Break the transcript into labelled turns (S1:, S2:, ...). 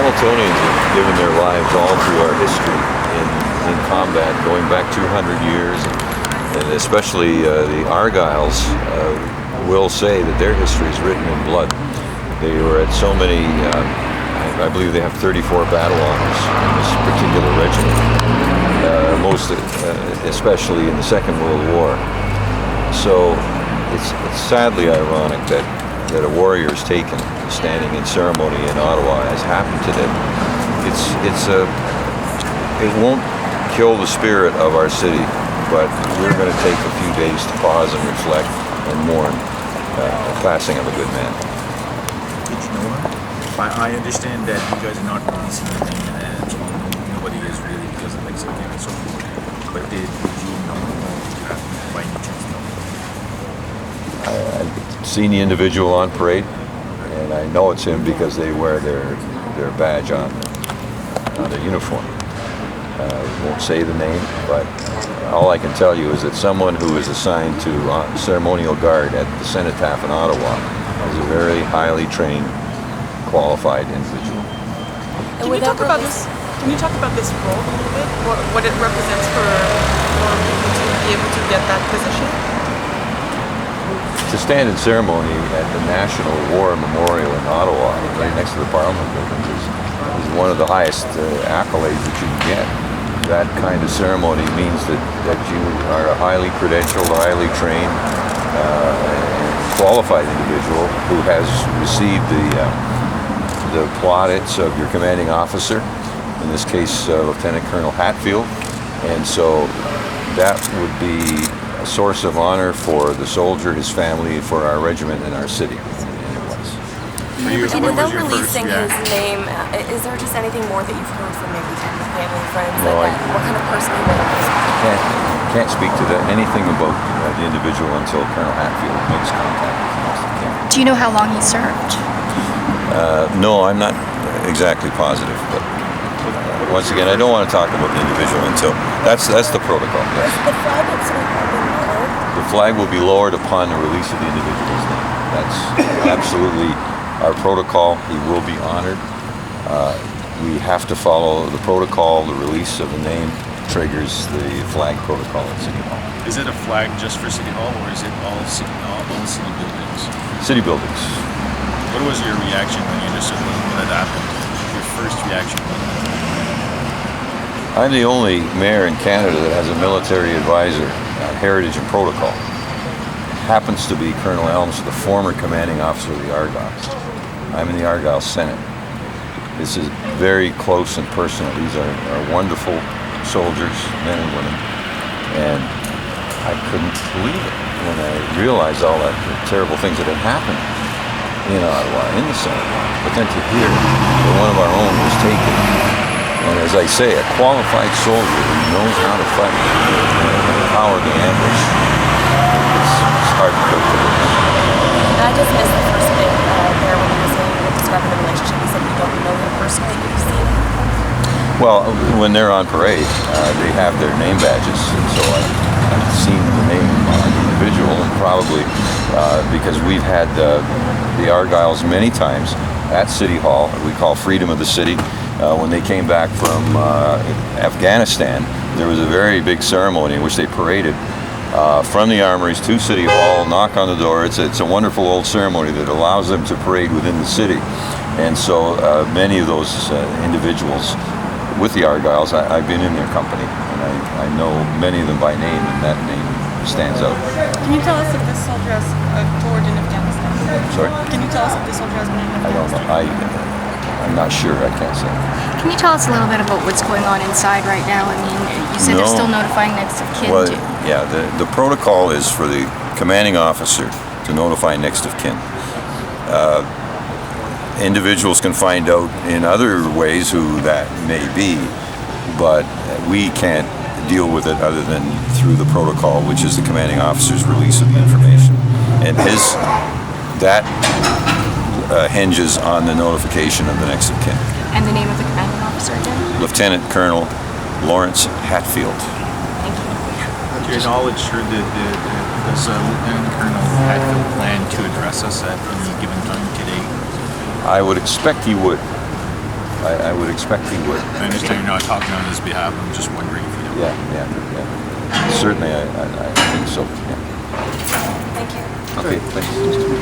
S1: Hamiltonians have given their lives all through our history in combat, going back 200 years, and especially the Argylls will say that their history is written in blood. They were at so many, I believe they have 34 battle honors in this particular regiment, most especially in the Second World War. So it's sadly ironic that a warrior is taken standing in ceremony in Ottawa, as happened today. It won't kill the spirit of our city, but we're going to take a few days to pause and reflect and mourn the passing of a good man.
S2: Did you know him? I understand that you guys are not releasing anything and nobody is really because of Mexican and so forth. But did you know him or did you have by any chance know him?
S1: I've seen the individual on parade, and I know it's him because they wear their badge on their uniform. I won't say the name, but all I can tell you is that someone who is assigned to ceremonial guard at the cenotaph in Ottawa is a very highly trained, qualified individual.
S3: Can you talk about this? Can you talk about this role a little bit? What it represents for people to be able to get that position?
S1: To stand in ceremony at the National War Memorial in Ottawa, right next to the Parliament building, is one of the highest accolades that you can get. That kind of ceremony means that you are a highly credentialed, highly trained, qualified individual who has received the plaudits of your commanding officer, in this case Lieutenant Colonel Hatfield, and so that would be a source of honor for the soldier, his family, for our regiment and our city.
S4: Without releasing his name, is there just anything more that you've heard from maybe family, friends,
S1: No,
S4: what kind of person he was?
S1: Can't speak to anything about the individual until Colonel Hatfield makes contact with him.
S5: Do you know how long he served?
S1: No, I'm not exactly positive, but once again, I don't want to talk about the individual until that's the protocol. Yes.
S4: The flag itself will be lowered?
S1: The flag will be lowered upon the release of the individual's name. That's absolutely our protocol. He will be honored. We have to follow the protocol. The release of the name triggers the flag protocol at City Hall.
S2: Is it a flag just for City Hall or is it all city buildings?
S1: City buildings.
S2: What was your reaction when you understood when it happened? Your first reaction?
S1: I'm the only mayor in Canada that has a military advisor on heritage and protocol. Happens to be Colonel Elms, the former commanding officer of the Argylls. I'm in the Argyll Senate. This is very close and personal. These are wonderful soldiers, men and women, and I couldn't believe it when I realized all the terrible things that had happened in Ottawa, in the Senate. But then to hear that one of our own was taken, and as I say, a qualified soldier who knows how to fight and the power of the ambush, it's hard to put it.
S4: I just missed the first bit there when you were saying you were describing the relationship. You said you don't know him personally, but you've seen him.
S1: Well, when they're on parade, they have their name badges, and so I've seen the name on the individual, and probably because we've had the Argylls many times at City Hall, we call Freedom of the City. When they came back from Afghanistan, there was a very big ceremony in which they paraded from the armories to City Hall, knock on the door. It's a wonderful old ceremony that allows them to parade within the city. And so many of those individuals with the Argylls, I've been in their company, and I know many of them by name, and that name stands out.
S3: Can you tell us if this soldier has toured in Afghanistan?
S1: Sorry?
S3: Can you tell us if this soldier has been in Afghanistan?
S1: I don't know. I'm not sure. I can't say.
S5: Can you tell us a little bit about what's going on inside right now? I mean, you said they're still notifying next of kin.
S1: Well, yeah, the protocol is for the commanding officer to notify next of kin. Individuals can find out in other ways who that may be, but we can't deal with it other than through the protocol, which is the commanding officer's release of the information. And that hinges on the notification of the next of kin.
S5: And the name of the commanding officer again?
S1: Lieutenant Colonel Lawrence Hatfield.
S5: Thank you.
S2: To your knowledge, does Lieutenant Colonel Hatfield plan to address us at any given time today?
S1: I would expect he would. I would expect he would.
S2: I understand you're not talking on his behalf. I'm just wondering if you know.
S1: Yeah. Certainly, I think so. Yeah.
S4: Thank you.
S1: Okay, thanks.